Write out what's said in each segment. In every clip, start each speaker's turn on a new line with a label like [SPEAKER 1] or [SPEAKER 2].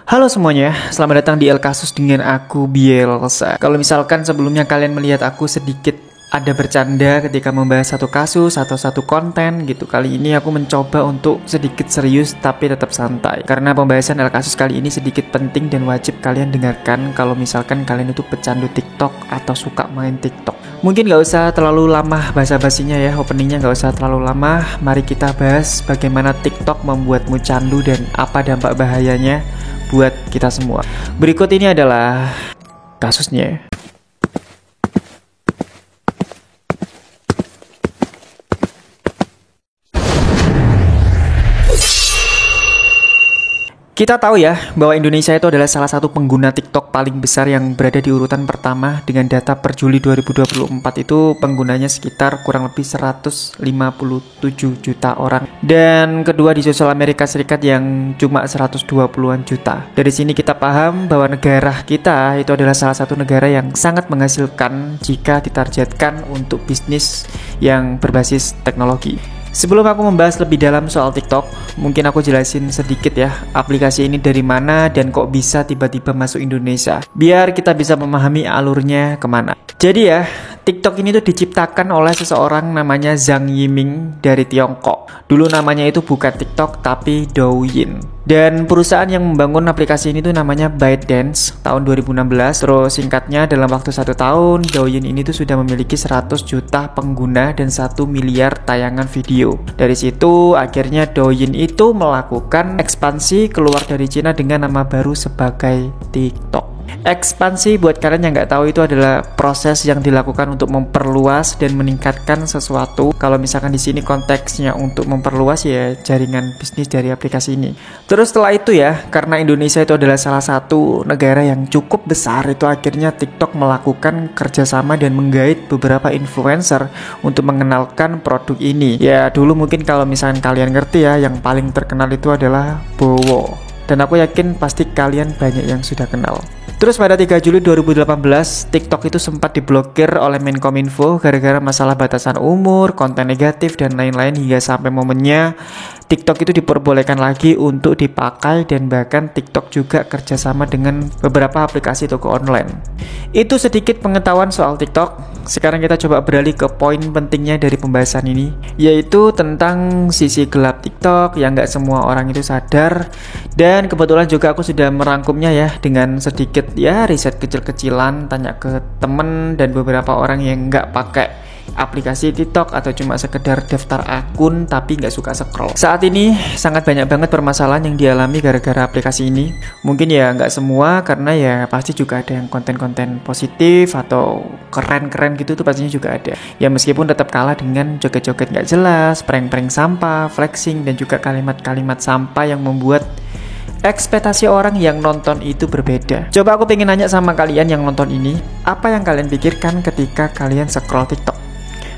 [SPEAKER 1] Halo semuanya, selamat datang di El Kasus dengan aku Bielsa. Kalau misalkan sebelumnya kalian melihat aku sedikit ada bercanda ketika membahas satu kasus atau satu konten gitu, kali ini aku mencoba untuk sedikit serius tapi tetap santai. Karena pembahasan El Kasus kali ini sedikit penting dan wajib kalian dengarkan kalau misalkan kalian itu pecandu TikTok atau suka main TikTok. Mungkin gak usah terlalu lama basa-basinya ya, openingnya gak usah terlalu lama. Mari kita bahas bagaimana TikTok membuatmu candu dan apa dampak bahayanya buat kita semua. Berikut ini adalah kasusnya. Kita tahu ya bahwa Indonesia itu adalah salah satu pengguna TikTok paling besar yang berada di urutan pertama. Dengan data per Juli 2024 itu penggunanya sekitar kurang lebih 157 juta orang. Dan kedua disusul Amerika Serikat yang cuma 120-an juta. Dari sini kita paham bahwa negara kita itu adalah salah satu negara yang sangat menghasilkan jika ditargetkan untuk bisnis yang berbasis teknologi. Sebelum aku membahas lebih dalam soal TikTok, mungkin aku jelasin sedikit ya, aplikasi ini dari mana dan kok bisa tiba-tiba masuk Indonesia, biar kita bisa memahami alurnya kemana. Jadi ya, TikTok ini tuh diciptakan oleh seseorang namanya Zhang Yiming dari Tiongkok. Dulu namanya itu bukan TikTok tapi Douyin. Dan perusahaan yang membangun aplikasi ini tuh namanya ByteDance tahun 2016. Terus singkatnya dalam waktu 1 tahun, Douyin ini tuh sudah memiliki 100 juta pengguna dan 1 miliar tayangan video. Dari situ akhirnya Douyin itu melakukan ekspansi keluar dari Cina dengan nama baru sebagai TikTok. Ekspansi buat kalian yang nggak tahu itu adalah proses yang dilakukan untuk memperluas dan meningkatkan sesuatu. Kalau misalkan di sini konteksnya untuk memperluas ya jaringan bisnis dari aplikasi ini. Terus setelah itu ya, karena Indonesia itu adalah salah satu negara yang cukup besar, itu akhirnya TikTok melakukan kerjasama dan menggait beberapa influencer untuk mengenalkan produk ini. Ya dulu mungkin kalau misalkan kalian ngerti ya, yang paling terkenal itu adalah Bowo. Dan aku yakin pasti kalian banyak yang sudah kenal. Terus pada 3 Juli 2018, TikTok itu sempat diblokir oleh Menkominfo gara-gara masalah batasan umur, konten negatif, dan lain-lain hingga sampai momennya TikTok itu diperbolehkan lagi untuk dipakai dan bahkan TikTok juga kerjasama dengan beberapa aplikasi toko online. Itu sedikit pengetahuan soal TikTok. Sekarang kita coba beralih ke poin pentingnya dari pembahasan ini, yaitu tentang sisi gelap TikTok yang nggak semua orang itu sadar. Dan kebetulan juga aku sudah merangkumnya ya dengan sedikit ya riset kecil-kecilan, tanya ke temen dan beberapa orang yang nggak pakai aplikasi TikTok atau cuma sekedar daftar akun tapi nggak suka scroll. Saat ini sangat banyak banget permasalahan yang dialami gara-gara aplikasi ini. Mungkin ya nggak semua, karena ya pasti juga ada yang konten-konten positif atau keren-keren gitu tuh pastinya juga ada. Ya meskipun tetap kalah dengan joget-joget nggak jelas, prank-prank sampah, flexing, dan juga kalimat-kalimat sampah yang membuat ekspektasi orang yang nonton itu berbeda. Coba aku pengen nanya sama kalian yang nonton ini, apa yang kalian pikirkan ketika kalian scroll TikTok?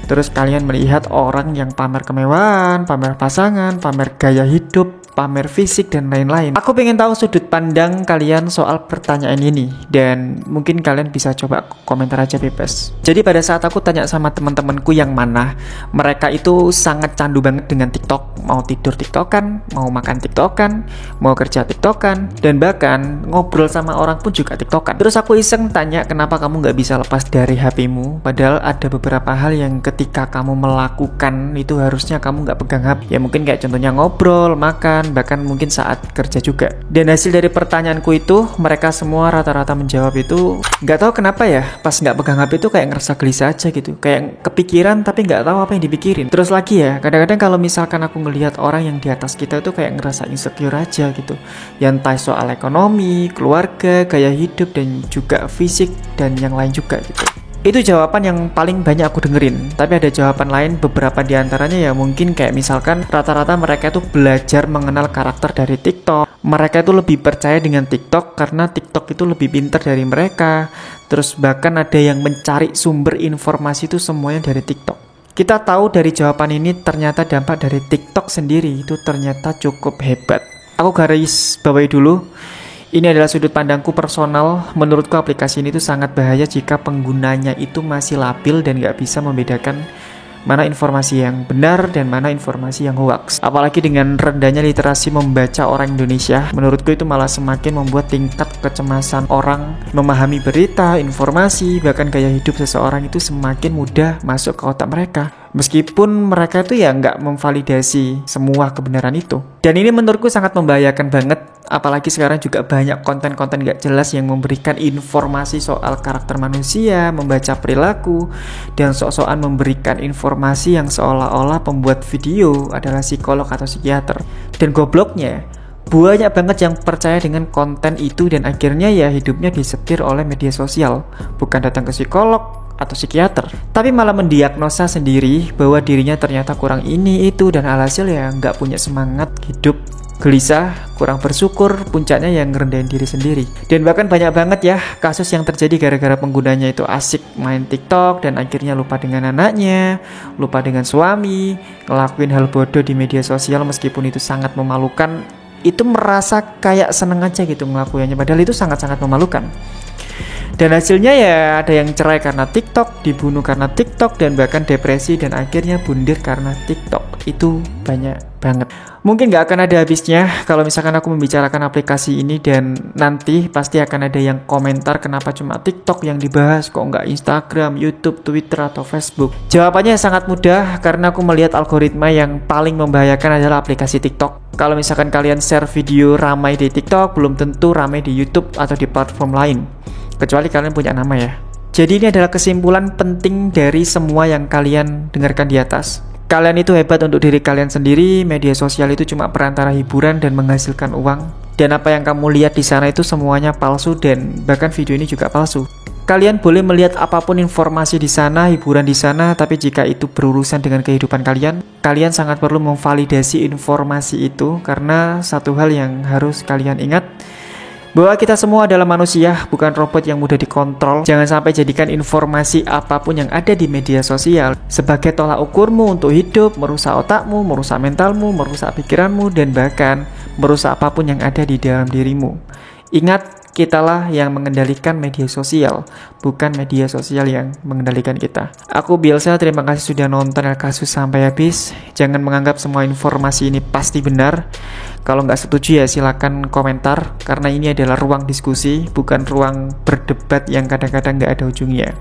[SPEAKER 1] Terus kalian melihat orang yang pamer kemewahan, pamer pasangan, pamer gaya hidup, pamer fisik, dan lain-lain. Aku pengen tahu sudut pandang kalian soal pertanyaan ini. Dan mungkin kalian bisa coba komentar aja bebas. Jadi pada saat aku tanya sama teman-temanku yang mana mereka itu sangat candu banget dengan TikTok. Mau tidur TikTokan, mau makan TikTokan, mau kerja TikTokan, dan bahkan ngobrol sama orang pun juga TikTokan. Terus aku iseng tanya, kenapa kamu gak bisa lepas dari HPmu? Padahal ada beberapa hal yang ketika kamu melakukan itu harusnya kamu gak pegang HP. Ya mungkin kayak contohnya ngobrol, makan, bahkan mungkin saat kerja juga. Dan hasil dari pertanyaanku itu, mereka semua rata-rata menjawab itu gak tahu kenapa ya, pas gak pegang HP itu kayak ngerasa gelisah aja gitu, kayak kepikiran tapi gak tahu apa yang dipikirin. Terus lagi ya, kadang-kadang kalau misalkan aku ngelihat orang yang di atas kita itu kayak ngerasa insecure aja gitu, yang entah soal ekonomi, keluarga, gaya hidup, dan juga fisik, dan yang lain juga gitu. Itu jawaban yang paling banyak aku dengerin. Tapi ada jawaban lain, beberapa diantaranya ya mungkin kayak misalkan rata-rata mereka itu belajar mengenal karakter dari TikTok. Mereka itu lebih percaya dengan TikTok karena TikTok itu lebih pintar dari mereka. Terus bahkan ada yang mencari sumber informasi itu semuanya dari TikTok. Kita tahu dari jawaban ini ternyata dampak dari TikTok sendiri itu ternyata cukup hebat. Aku garis bawahi dulu. Ini adalah sudut pandangku personal. Menurutku aplikasi ini tuh sangat bahaya jika penggunanya itu masih labil dan gak bisa membedakan mana informasi yang benar dan mana informasi yang hoax. Apalagi dengan rendahnya literasi membaca orang Indonesia, menurutku itu malah semakin membuat tingkat kecemasan orang memahami berita, informasi, bahkan gaya hidup seseorang itu semakin mudah masuk ke otak mereka. Meskipun mereka itu ya nggak memvalidasi semua kebenaran itu. Dan ini menurutku sangat membahayakan banget. Apalagi sekarang juga banyak konten-konten nggak jelas yang memberikan informasi soal karakter manusia, membaca perilaku, dan sok-sokan memberikan informasi yang seolah-olah pembuat video adalah psikolog atau psikiater. Dan gobloknya, banyak banget yang percaya dengan konten itu dan akhirnya ya hidupnya disetir oleh media sosial. Bukan datang ke psikolog atau psikiater, tapi malah mendiagnosa sendiri bahwa dirinya ternyata kurang ini itu dan alhasil ya nggak punya semangat hidup, gelisah, kurang bersyukur, puncaknya yang ngerendahin diri sendiri. Dan bahkan banyak banget ya kasus yang terjadi gara-gara penggunanya itu asik main TikTok dan akhirnya lupa dengan anaknya, lupa dengan suami, ngelakuin hal bodoh di media sosial meskipun itu sangat memalukan. Itu merasa kayak seneng aja gitu ngelakuinnya, padahal itu sangat-sangat memalukan. Dan hasilnya ya ada yang cerai karena TikTok, dibunuh karena TikTok, dan bahkan depresi dan akhirnya bundir karena TikTok. Itu banyak banget. Mungkin gak akan ada habisnya kalau misalkan aku membicarakan aplikasi ini, dan nanti pasti akan ada yang komentar kenapa cuma TikTok yang dibahas, kok nggak Instagram, YouTube, Twitter, atau Facebook. Jawabannya sangat mudah, karena aku melihat algoritma yang paling membahayakan adalah aplikasi TikTok. Kalau misalkan kalian share video ramai di TikTok, belum tentu ramai di YouTube atau di platform lain, kecuali kalian punya nama ya. Jadi ini adalah kesimpulan penting dari semua yang kalian dengarkan di atas. Kalian itu hebat untuk diri kalian sendiri, media sosial itu cuma perantara hiburan dan menghasilkan uang. Dan apa yang kamu lihat di sana itu semuanya palsu, dan bahkan video ini juga palsu. Kalian boleh melihat apapun informasi di sana, hiburan di sana, tapi jika itu berurusan dengan kehidupan kalian, kalian sangat perlu memvalidasi informasi itu, karena satu hal yang harus kalian ingat, bahwa kita semua adalah manusia, bukan robot yang mudah dikontrol. Jangan sampai jadikan informasi apapun yang ada di media sosial sebagai tolak ukurmu untuk hidup, merusak otakmu, merusak mentalmu, merusak pikiranmu, dan bahkan merusak apapun yang ada di dalam dirimu. Ingat, kitalah yang mengendalikan media sosial, bukan media sosial yang mengendalikan kita. Aku Bielsa, terima kasih sudah nonton El Kasus sampai habis. Jangan menganggap semua informasi ini pasti benar. Kalau nggak setuju ya silakan komentar, karena ini adalah ruang diskusi, bukan ruang berdebat yang kadang-kadang nggak ada ujungnya.